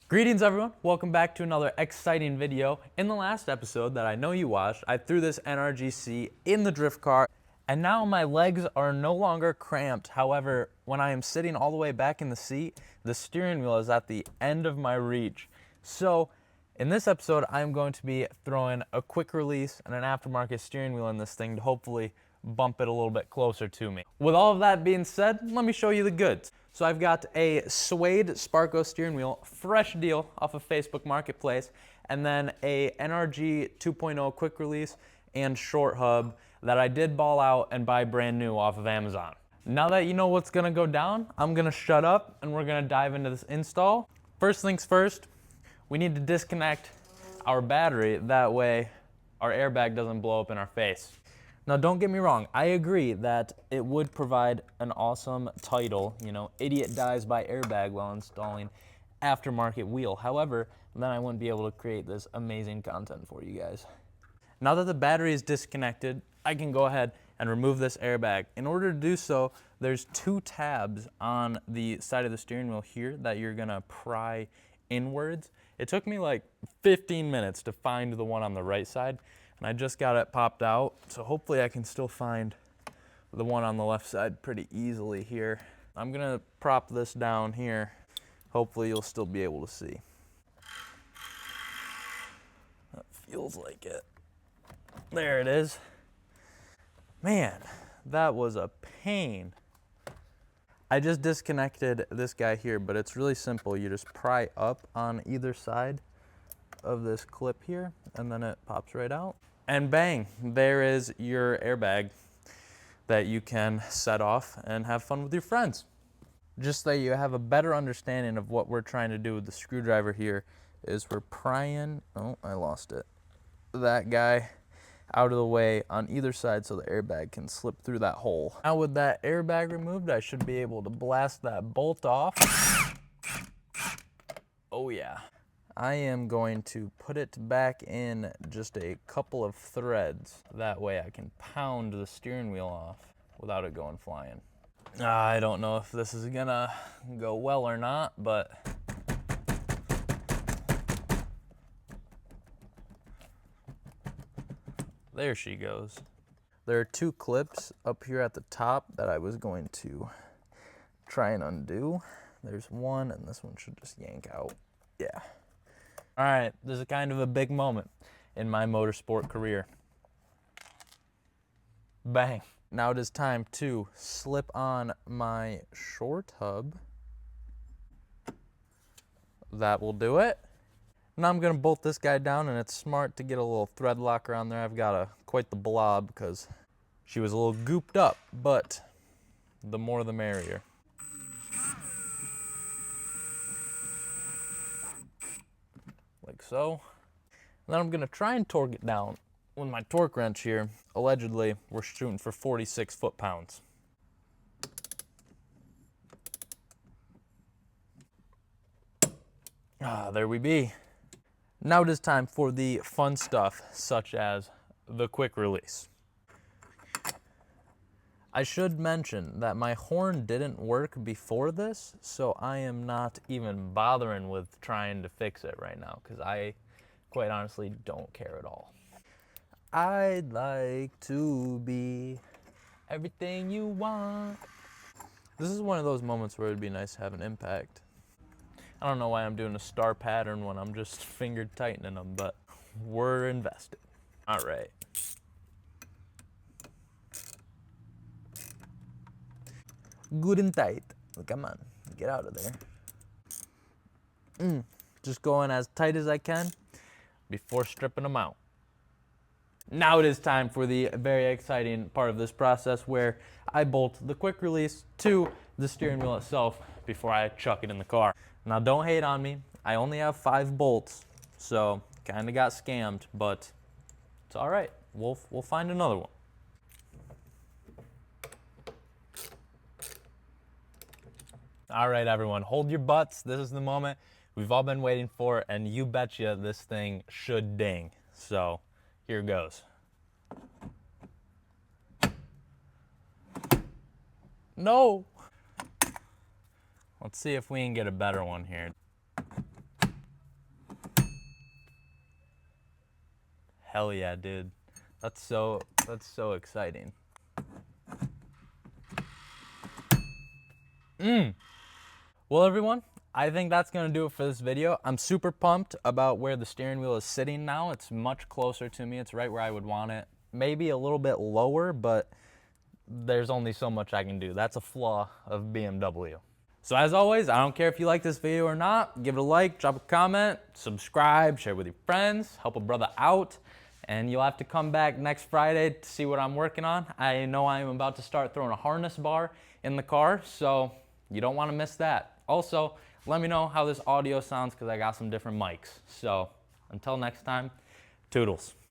Greetings everyone, welcome back to another exciting video. In the last episode that I know you watched, I threw this NRGC in the drift car and now my legs are no longer cramped. However, when I am sitting all the way back in the seat, the steering wheel is at the end of my reach. So in this episode, I'm going to be throwing a quick release and an aftermarket steering wheel in this thing to hopefully bump it a little bit closer to me. With all of that being said, let me show you the goods. So I've got a Suede Sparco steering wheel, fresh deal off of Facebook Marketplace, and then a NRG 2.0 quick release and short hub that I did ball out and buy brand new off of Amazon. Now that you know what's gonna go down, I'm gonna shut up and we're gonna dive into this install. First things first, we need to disconnect our battery, that way our airbag doesn't blow up in our face. Now don't get me wrong, I agree that it would provide an awesome title, you know, idiot dies by airbag while installing aftermarket wheel. However, then I wouldn't be able to create this amazing content for you guys. Now that the battery is disconnected, I can go ahead and remove this airbag. In order to do so, there's two tabs on the side of the steering wheel here that you're gonna pry inwards. It took me like 15 minutes to find the one on the right side, and I just got it popped out, so hopefully I can still find the one on the left side pretty easily here. I'm gonna prop this down here. Hopefully you'll still be able to see. That feels like it. There it is. Man, that was a pain. I just disconnected this guy here, but it's really simple. You just pry up on either side of this clip here, and then it pops right out. And bang, there is your airbag that you can set off and have fun with your friends. Just so you have a better understanding of what we're trying to do with the screwdriver here is we're prying, oh, I lost it, that guy out of the way on either side so the airbag can slip through that hole. Now with that airbag removed, I should be able to blast that bolt off. Oh yeah. I am going to put it back in just a couple of threads. That way I can pound the steering wheel off without it going flying. I don't know if this is gonna go well or not, but there she goes. There are two clips up here at the top that I was going to try and undo. There's one, and this one should just yank out. Yeah. All right, this is kind of a big moment in my motorsport career. Bang. Now it is time to slip on my short hub. That will do it. Now I'm gonna bolt this guy down, and it's smart to get a little thread locker on there. I've got quite the blob because she was a little gooped up, but the more the merrier. Like so. And then I'm gonna try and torque it down with my torque wrench here. Allegedly, we're shooting for 46 foot-pounds. Ah, there we be. Now it is time for the fun stuff, such as the quick release. I should mention that my horn didn't work before this, so I am not even bothering with trying to fix it right now, because I quite honestly don't care at all. I'd like to be everything you want. This is one of those moments where it'd be nice to have an impact. I don't know why I'm doing a star pattern when I'm just finger tightening them, but we're invested. All right. Good and tight. Come on, get out of there. Just going as tight as I can before stripping them out. Now it is time for the very exciting part of this process where I bolt the quick release to the steering wheel itself before I chuck it in the car. Now don't hate on me. I only have 5 bolts, so kind of got scammed, but it's all right. We'll find another one. All right, everyone, hold your butts. This is the moment we've all been waiting for, and you betcha this thing should ding. So here goes. No. Let's see if we can get a better one here. Hell yeah, dude. That's so exciting. Well, everyone, I think that's gonna do it for this video. I'm super pumped about where the steering wheel is sitting now. It's much closer to me. It's right where I would want it. Maybe a little bit lower, but there's only so much I can do. That's a flaw of BMW. So as always, I don't care if you like this video or not, give it a like, drop a comment, subscribe, share with your friends, help a brother out. And you'll have to come back next Friday to see what I'm working on. I know I am about to start throwing a harness bar in the car, so you don't want to miss that. Also, let me know how this audio sounds because I got some different mics. So until next time, toodles.